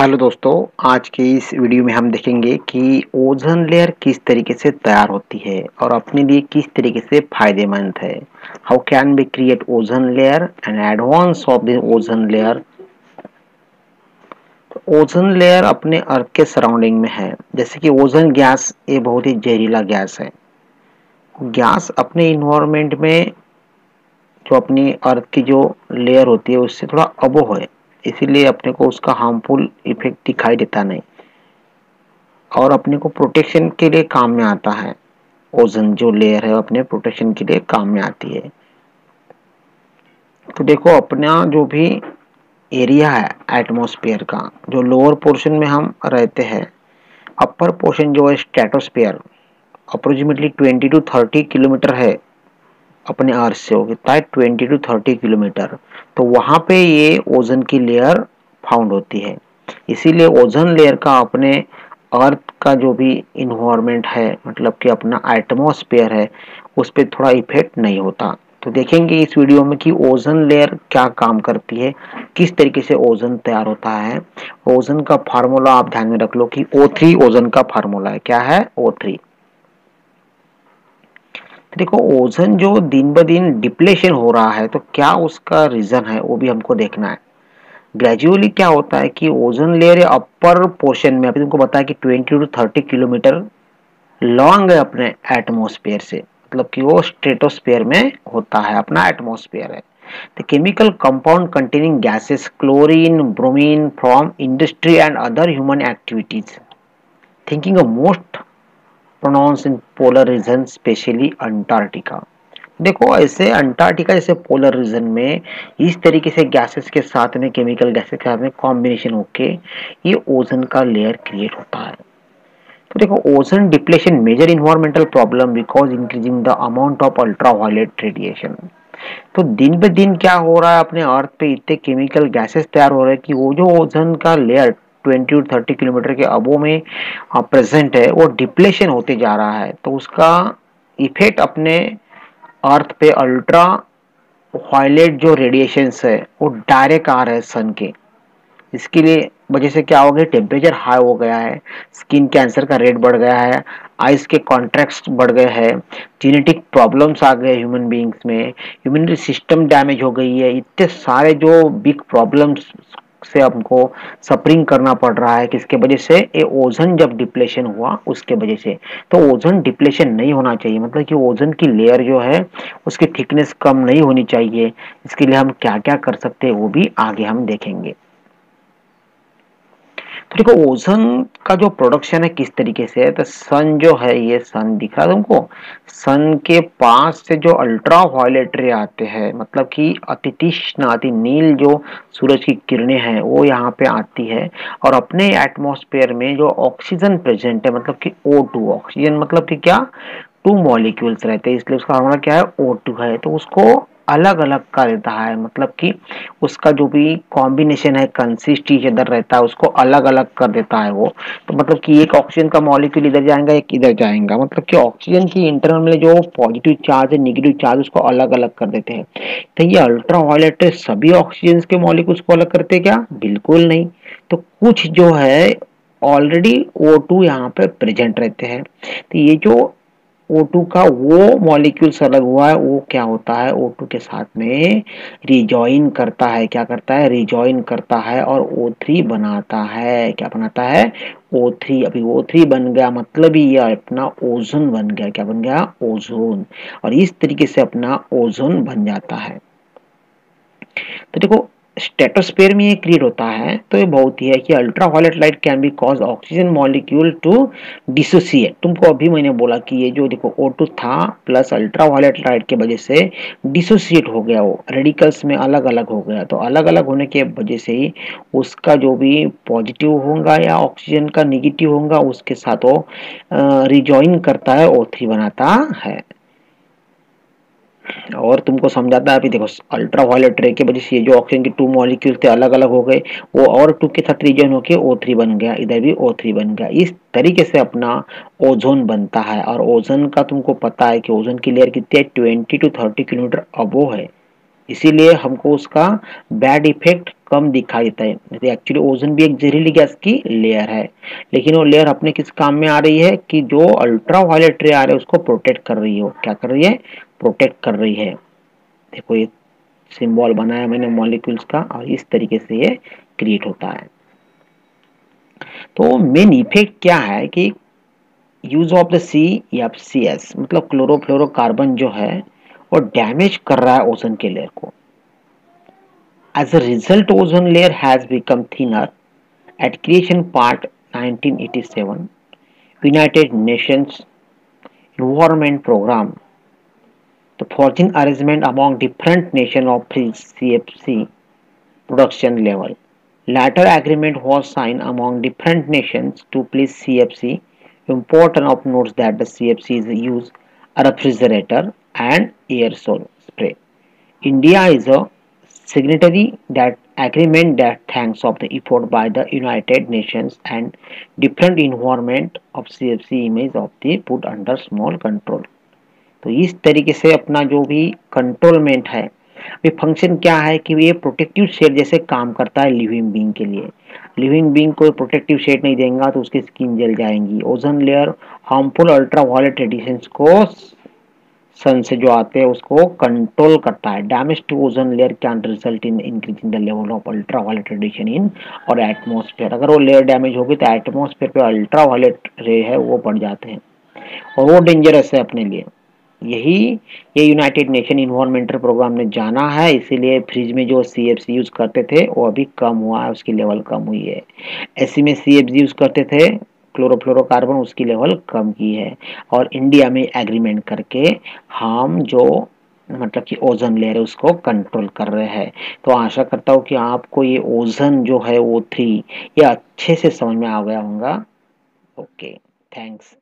Hello दोस्तों, आज की इस वीडियो में हम देखेंगे कि ओजोन लेयर किस तरीके से तैयार होती है और अपने लिए किस तरीके से फायदेमंद है। How can be create ozone layer and advance of the ozone layer. Ozone layer अपने अर्थ के सराउंडिंग में है। जैसे कि ओजोन गैस ये बहुत ही जहरीला गैस है। गैस अपने इन्वायरमेंट में जो अपनी अर्थ की जो लेयर होती है उससे थोड़ा अबोव है, इसीलिए अपने को उसका हार्मफुल इफेक्ट दिखाई देता नहीं और अपने को प्रोटेक्शन के लिए काम में आता है। ओजोन जो लेयर है अपने प्रोटेक्शन के लिए काम में आती है। तो देखो, अपना जो भी एरिया है एटमॉस्फेयर का, जो लोअर पोर्शन में हम रहते हैं, अपर पोर्शन जो है स्ट्रेटोस्फेयर अप्रोक्सीमेटली 20 to 30 किलोमीटर है। अपने अर्थ से हो कितना है 20 to 30 किलोमीटर। तो वहां पे ये ओजोन की लेयर फाउंड होती है। इसीलिए ओजोन लेयर का अपने अर्थ का जो भी इन्वायरमेंट है, मतलब कि अपना एटमॉस्फेयर है, उस पर थोड़ा इफेक्ट नहीं होता। तो देखेंगे इस वीडियो में कि ओजोन लेयर क्या काम करती है, किस तरीके से ओजोन तैयार होता है। ओजोन का फार्मूला आप ध्यान में रख लो कि O3 ओजोन का फार्मूला है। क्या है? O3। देखो, ओजोन जो दिन ब दिन डिप्लेशन हो रहा है, तो क्या उसका रीजन है वो भी हमको देखना है। ग्रेजुअली क्या होता है कि ओजोन लेयर अपर पोर्शन में, अभी तुमको बताया कि 20 to 30 किलोमीटर लॉन्ग है अपने एटमॉस्फेयर से, मतलब कि वो स्ट्रेटोस्फेयर में होता है, अपना एटमॉस्फेयर है। The chemical compound containing gases chlorine bromine from industry and other human activities thinking a most pronounce in polar region specially Antarctica. देखो, ऐसे अंटार्कटिका जैसे पोलर रीजन में इस तरीके से गैसेस के साथ में, केमिकल गैसेस के साथ में कॉम्बिनेशन होके ये ओजोन का लेयर क्रिएट होता है। तो देखो, ozone depletion major environmental problem because increasing the amount of ultraviolet radiation. तो दिन पे दिन क्या हो रहा है, अपने अर्थ पे इतने केमिकल गैसेस तैयार हो रहे हैं कि वो जो ओजोन का लेयर 20 to 30 किलोमीटर के अबो में प्रेजेंट है, वो डिप्लेशन होते जा रहा है। तो उसका इफेक्ट अपने अर्थ पे अल्ट्रा वायलेट जो रेडिएशंस है वो डायरेक्ट आ रहे हैं सन के। इसके लिए वजह से क्या हो गया, टेम्परेचर हाई हो गया है, स्किन कैंसर का रेट बढ़ गया है, आइस के कॉन्ट्रैक्ट्स बढ़ गए हैं, जेनेटिक प्रॉब्लम्स आ गए ह्यूमन बीइंग्स में, इम्यूनिटी सिस्टम डैमेज हो गई है। इतने सारे जो बिग प्रॉब्लम्स से हमको सफरिंग करना पड़ रहा है, किसके वजह से? ये ओजोन जब डिप्लेशन हुआ उसके वजह से। तो ओजोन डिप्लेशन नहीं होना चाहिए, मतलब कि ओजोन की लेयर जो है उसकी थिकनेस कम नहीं होनी चाहिए। इसके लिए हम क्या क्या कर सकते हैं वो भी आगे हम देखेंगे। तो देखो, ओजोन का जो प्रोडक्शन है किस तरीके से है, तो सन जो है, ये सन दिख रहा है तुमको, सन के पास से जो अल्ट्रा वायलेट रे आते हैं, मतलब कि अति तीक्ष्ण अति नील जो सूरज की किरणें हैं वो यहाँ पे आती है और अपने एटमॉस्फेयर में जो ऑक्सीजन प्रेजेंट है, मतलब कि O2, ऑक्सीजन मतलब कि क्या, 2 मॉलिक्यूल्स रहते हैं, इसलिए उसका फॉर्मूला क्या है, O2 है। तो उसको अलग अलग कर देता है, मतलब कि उसका जो भी कॉम्बिनेशन है, कंसिस्ट ईच अदर रहता है, उसको अलग अलग कर देता है वो। तो मतलब कि एक ऑक्सीजन का मॉलिक्यूल इधर जाएगा, एक इधर जाएगा, मतलब कि ऑक्सीजन की इंटरनल में जो पॉजिटिव चार्ज है, नेगेटिव चार्ज, उसको अलग अलग कर देते हैं। तो ये अल्ट्रा वायलेट सभी ऑक्सीजन के मॉलिक्यूल्स को अलग करते हैं क्या? बिल्कुल नहीं। तो कुछ जो है ऑलरेडी O2 यहाँ पे प्रेजेंट रहते हैं। तो ये जो O2 का वो मॉलिक्यूल्स अलग हुआ है, वो क्या होता है, O2 के साथ में रिजॉइन करता है। क्या करता है? रिजॉइन करता है और O3 बनाता है। क्या बनाता है? O3। अभी O3 बन गया, मतलब ही ये अपना ओजोन बन गया। क्या बन गया? ओजोन। और इस तरीके से अपना ओजोन बन जाता है। तो देखो, स्ट्रेटोस्फेयर में ये क्रिएट होता है, तो ये बहुत ही है कि ultra violet light can be cause oxygen molecule to dissociate. तुमको अभी मैंने बोला कि ये जो देखो O2 था प्लस अल्ट्रा वायलेट लाइट के वजह से डिसोसिएट हो गया, वो रेडिकल्स में अलग अलग हो गया। तो अलग अलग होने के वजह से ही उसका जो भी पॉजिटिव होगा या ऑक्सीजन का निगेटिव होगा, उसके साथ वो रिजॉइन करता है, O3 बनाता है। और तुमको समझाता है, अभी देखो अल्ट्रा वायलेट रे के वजह से ये जो ऑक्सीजन के 2 मॉलिक्यूल थे अलग अलग हो गए, वो और 2 के साथ रिजन होके O3 बन गया, इधर भी O3 बन गया। इस तरीके से अपना ओजोन बनता है। और ओजोन का तुमको पता है कि ओजोन की लेयर कितनी है, 20 to 30 किलोमीटर अबो है। इसीलिए हमको उसका बैड इफेक्ट कम दिखाई देता है। एक्चुअली ओजोन भी एक जहरीली गैस की लेयर है, लेकिन वो लेयर अपने किस काम में आ रही है कि जो अल्ट्रा वायलेट रे आ रहे है उसको प्रोटेक्ट कर रही है। क्या कर रही है? प्रोटेक्ट कर रही है। देखो ये सिंबल बनाया मैंने मॉलिक्यूल्स का, और इस तरीके से ये क्रिएट होता है। तो मेन इफेक्ट क्या है कि यूज ऑफ द CFCs मतलब क्लोरोफ्लोरोकार्बन जो है वो डैमेज कर रहा है ओजोन के लेयर को। As a result ozone layer has become thinner. At creation part 1987 United Nations environment program, the forging arrangement among different nations of CFC production level. Latter agreement was signed among different nations to please CFC. Important of notes that the CFC is used a refrigerator and aerosol spray. India is a signatory that agreement that thanks of the effort by the United Nations and different environment of CFC image of the put under small control. तो इस तरीके से अपना जो भी कंट्रोलमेंट है, ये function क्या है कि ये प्रोटेक्टिव शेड जैसे काम करता है लिविंग बीइंग के लिए। लिविंग बीइंग को प्रोटेक्टिव शेड नहीं देगा तो उसकी स्किन जल जाएंगी। Ozone layer harmful ultra violet radiations को सन से जो आते हैं उसको कंट्रोल करता है। Damage to ozone layer can result in increasing the level of ultra violet radiation in our atmosphere. अगर वो लेयर डैमेज होगी तो एटमॉस्फेयर पे अल्ट्रा वायलेट रे है वो बढ़ जाते हैं और वो डेंजरस है अपने लिए। यही ये यूनाइटेड नेशन इन्वायरमेंटल प्रोग्राम ने जाना है, इसीलिए फ्रिज में जो CFC यूज करते थे वो अभी कम हुआ है, उसकी लेवल कम हुई है। एसी में CFC यूज करते थे क्लोरोफ्लोरोकार्बन, उसकी लेवल कम की है। और इंडिया में एग्रीमेंट करके हम जो मतलब कि ओजोन लेयर है उसको कंट्रोल कर रहे हैं। तो आशा करता हूँ कि आपको ये ओजोन जो है O3 ये अच्छे से समझ में आ गया होगा। Okay, thanks.